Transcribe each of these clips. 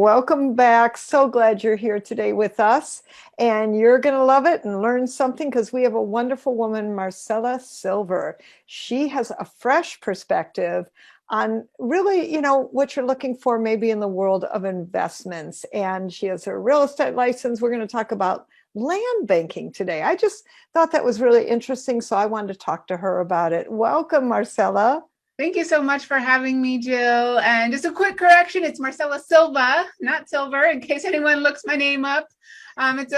welcome back. So glad you're here today with us. And you're going to love it and learn something because we have a wonderful woman, Marcella Silva. She has a fresh perspective on really, what you're looking for maybe in the world of investments. And she has her real estate license. We're going to talk about land banking today. I just thought that was really interesting. So I wanted to talk to her about it. Welcome, Marcella. Thank you so much for having me, Jill. And just a quick correction, it's Marcella Silva, not Silver, in case anyone looks my name up. It's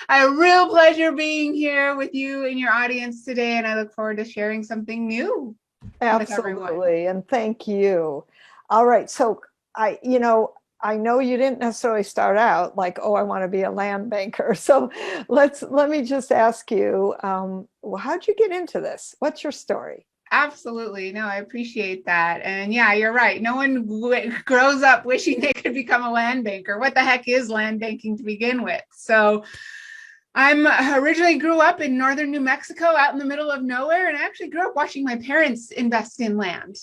a real pleasure being here with you and your audience today, and I look forward to sharing something new with everyone. Absolutely. And thank you. All right. So I know you didn't necessarily start out like, oh, I want to be a land banker. So let me just ask you, how'd you get into this? What's your story? Absolutely. No, I appreciate that. And yeah, you're right. No one grows up wishing they could become a land banker. What the heck is land banking to begin with? So I'm originally grew up in northern New Mexico, out in the middle of nowhere, and I actually grew up watching my parents invest in land.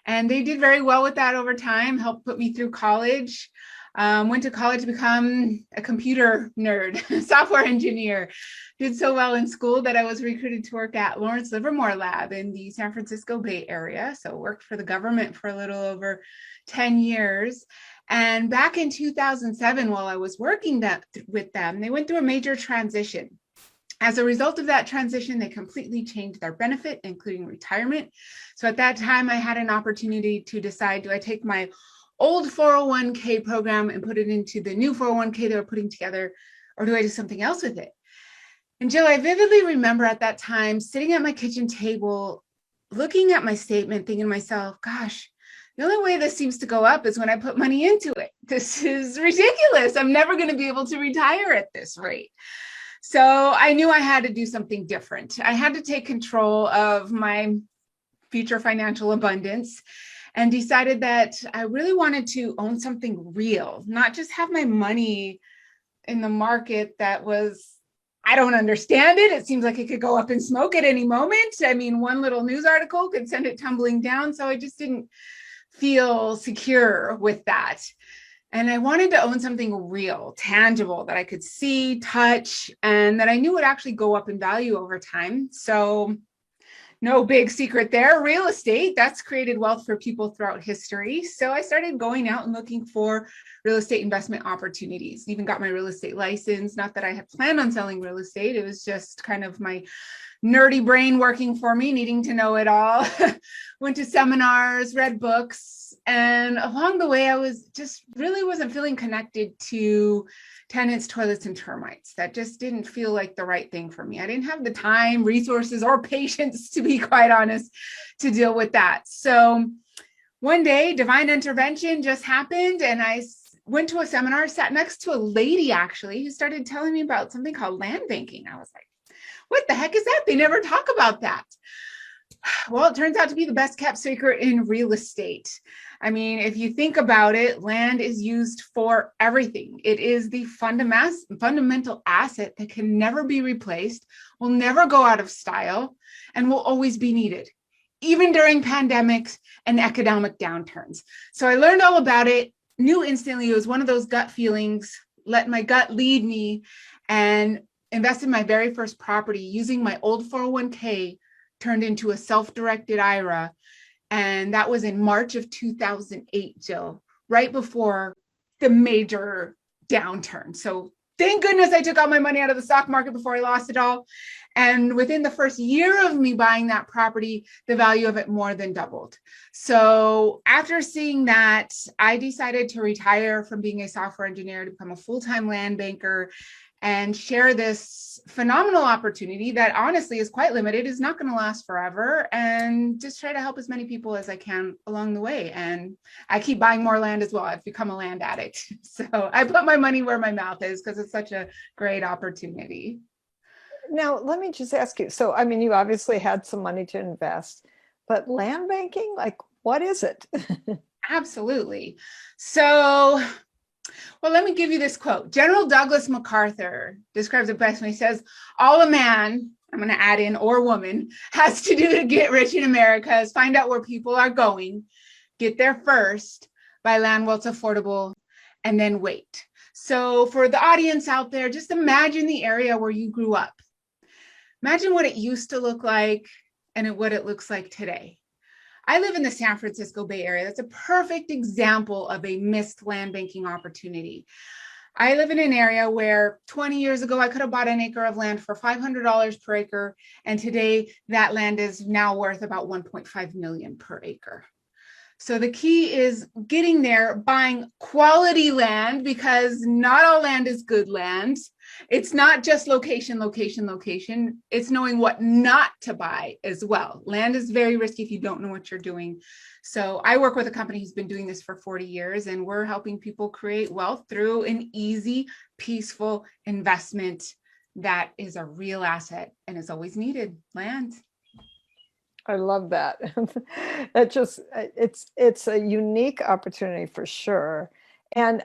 And they did very well with that over time, helped put me through college. Went to college to become a computer nerd, software engineer. Did so well in school that I was recruited to work at Lawrence Livermore Lab in the San Francisco Bay Area. So worked for the government for a little over 10 years. And back in 2007, while I was working with them, they went through a major transition. As a result of that transition, they completely changed their benefit, including retirement. So at that time, I had an opportunity to decide, do I take my old 401k program and put it into the new 401k they were putting together, or do I do something else with it? And Jill, I vividly remember at that time sitting at my kitchen table, looking at my statement, thinking to myself, gosh, the only way this seems to go up is when I put money into it. This is ridiculous. I'm never going to be able to retire at this rate. So I knew I had to do something different. I had to take control of my future financial abundance and decided that I really wanted to own something real, not just have my money in the market that was, I don't understand it. It seems like it could go up in smoke at any moment. I mean, one little news article could send it tumbling down. So I just didn't feel secure with that. And I wanted to own something real, tangible, that I could see, touch, and that I knew would actually go up in value over time. So no big secret there. Real estate, that's created wealth for people throughout history. So I started going out and looking for real estate investment opportunities. Even got my real estate license. Not that I had planned on selling real estate. It was just kind of my nerdy brain working for me, needing to know it all. Went to seminars, read books. And along the way, I was just really wasn't feeling connected to tenants, toilets, and termites. That just didn't feel like the right thing for me. I didn't have the time, resources, or patience, to be quite honest, to deal with that. So one day, divine intervention just happened, and I went to a seminar, sat next to a lady actually, who started telling me about something called land banking. I was like, what the heck is that? They never talk about that. Well, it turns out to be the best kept secret in real estate. I mean, if you think about it, land is used for everything. It is the fundamental asset that can never be replaced, will never go out of style, and will always be needed, even during pandemics and economic downturns. So I learned all about it, knew instantly it was one of those gut feelings, let my gut lead me, and invested my very first property using my old 401k, turned into a self-directed IRA. And that was in March of 2008, Jill, right before the major downturn. So thank goodness I took all my money out of the stock market before I lost it all. And within the first year of me buying that property, the value of it more than doubled. So after seeing that, I decided to retire from being a software engineer to become a full-time land banker and share this phenomenal opportunity that honestly is quite limited, is not going to last forever, and just try to help as many people as I can along the way. And I keep buying more land as well. I've become a land addict. So I put my money where my mouth is because it's such a great opportunity. Now, let me just ask you. So, I mean, you obviously had some money to invest, but land banking, like, what is it? Absolutely. So, well, let me give you this quote. General Douglas MacArthur describes it best when he says, all a man, I'm going to add in, or woman, has to do to get rich in America is find out where people are going, get there first, buy land while it's affordable, and then wait. So for the audience out there, just imagine the area where you grew up. Imagine what it used to look like and what it looks like today. I live in the San Francisco Bay Area. That's a perfect example of a missed land banking opportunity. I live in an area where 20 years ago, I could have bought an acre of land for $500 per acre. And today that land is now worth about 1.5 million per acre. So the key is getting there, buying quality land, because not all land is good land. It's not just location, location, location. It's knowing what not to buy as well. Land is very risky if you don't know what you're doing. So I work with a company who's been doing this for 40 years, and we're helping people create wealth through an easy, peaceful investment that is a real asset and is always needed, land. I love that. That just it's a unique opportunity for sure. And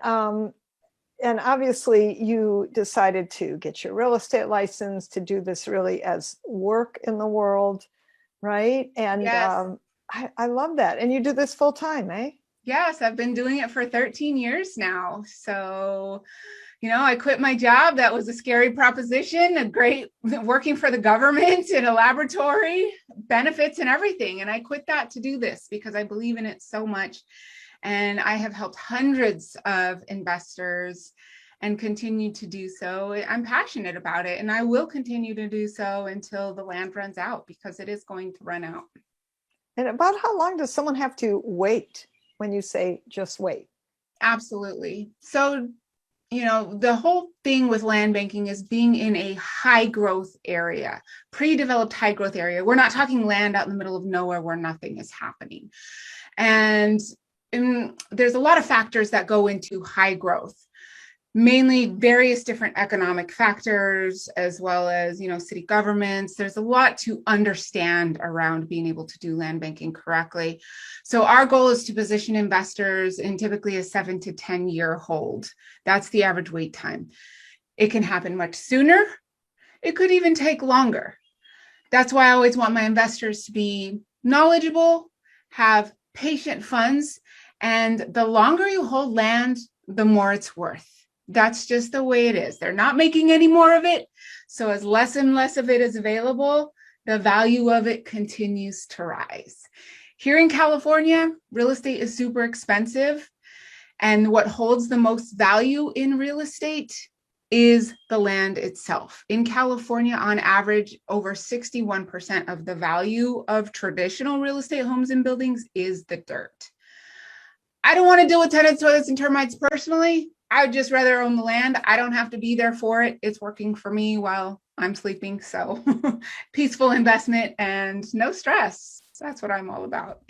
obviously you decided to get your real estate license to do this really as work in the world, right? And Yes. I love that. And you do this full time, eh? Yes, I've been doing it for 13 years now. So, I quit my job. That was a scary proposition, a great working for the government in a laboratory, benefits and everything. And I quit that to do this because I believe in it so much. And I have helped hundreds of investors and continue to do so. I'm passionate about it, and I will continue to do so until the land runs out, because it is going to run out. And about how long does someone have to wait when you say just wait? Absolutely. So, the whole thing with land banking is being in a high growth area, pre-developed high growth area. We're not talking land out in the middle of nowhere where nothing is happening. And there's a lot of factors that go into high growth, mainly various different economic factors, as well as, city governments. There's a lot to understand around being able to do land banking correctly. So our goal is to position investors in typically a 7 to 10 year hold. That's the average wait time. It can happen much sooner. It could even take longer. That's why I always want my investors to be knowledgeable, have patient funds, and the longer you hold land, the more it's worth. That's just the way it is. They're not making any more of it. So as less and less of it is available, the value of it continues to rise. Here in California, real estate is super expensive. And what holds the most value in real estate is the land itself. In California, on average, over 61% of the value of traditional real estate homes and buildings is the dirt. I don't want to deal with tenants, toilets, and termites personally. I would just rather own the land. I don't have to be there for it. It's working for me while I'm sleeping. So peaceful investment and no stress. That's what I'm all about.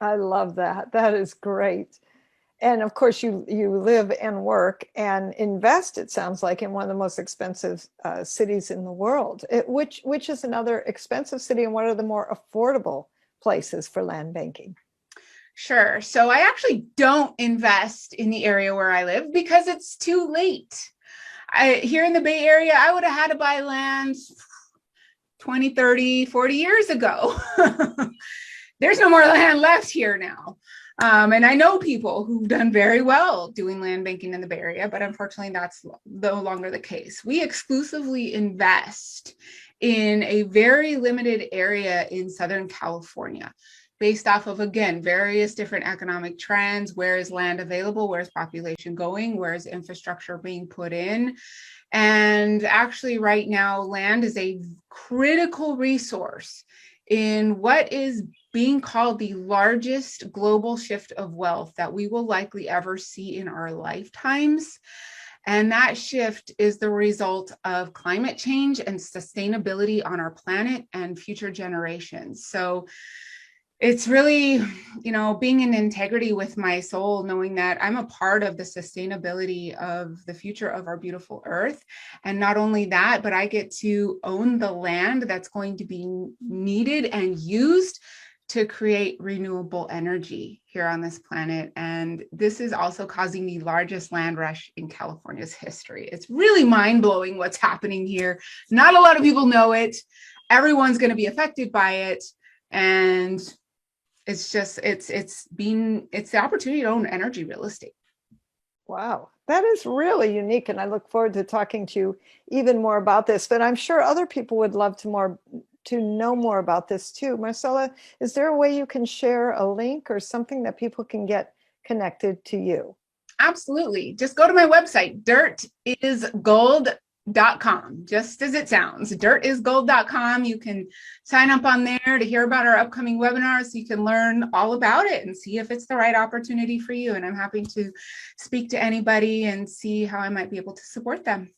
I love that. That is great. And of course, you live and work and invest, it sounds like, in one of the most expensive cities in the world. Which is another expensive city, and what are the more affordable places for land banking? Sure. So I actually don't invest in the area where I live because it's too late. Here in the Bay Area, I would have had to buy land 20, 30, 40 years ago. There's no more land left here now. And I know people who've done very well doing land banking in the Bay Area, but unfortunately, that's no longer the case. We exclusively invest in a very limited area in Southern California, based off of, again, various different economic trends. Where is land available? Where is population going? Where is infrastructure being put in? And actually right now, land is a critical resource in what is being called the largest global shift of wealth that we will likely ever see in our lifetimes. And that shift is the result of climate change and sustainability on our planet and future generations. So it's really, being in integrity with my soul, knowing that I'm a part of the sustainability of the future of our beautiful earth. And not only that, but I get to own the land that's going to be needed and used to create renewable energy here on this planet. And this is also causing the largest land rush in California's history. It's really mind-blowing what's happening here. Not a lot of people know it. Everyone's going to be affected by it. And it's the opportunity to own energy real estate. Wow, that is really unique. And I look forward to talking to you even more about this. But I'm sure other people would love to know more about this too. Marcella, is there a way you can share a link or something that people can get connected to you? Absolutely. Just go to my website, dirtisgold.com, just as it sounds, dirtisgold.com. You can sign up on there to hear about our upcoming webinars so you can learn all about it and see if it's the right opportunity for you. And I'm happy to speak to anybody and see how I might be able to support them.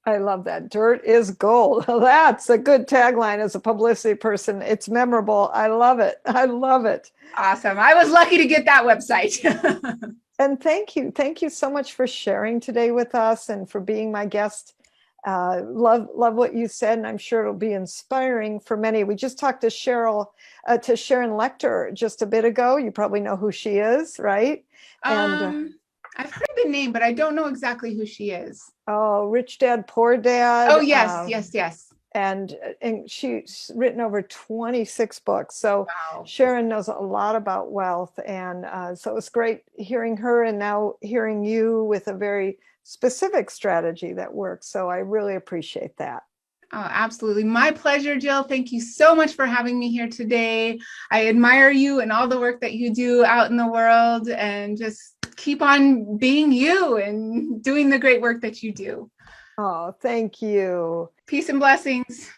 I love that. Dirt is gold. That's a good tagline as a publicity person. It's memorable. I love it. I love it. Awesome. I was lucky to get that website. And thank you. Thank you so much for sharing today with us and for being my guest. Love what you said, and I'm sure it'll be inspiring for many. We just talked to Sharon Lechter just a bit ago. You probably know who she is, right? And I've heard the name, but I don't know exactly who she is. oh, Rich Dad, Poor Dad. Oh, yes, yes. And she's written over 26 books. So Wow. Sharon knows a lot about wealth. And so it was great hearing her and now hearing you with a very specific strategy that works. So I really appreciate that. Oh, absolutely. My pleasure, Jill. Thank you so much for having me here today. I admire you and all the work that you do out in the world, and just keep on being you and doing the great work that you do. Oh, thank you. Peace and blessings.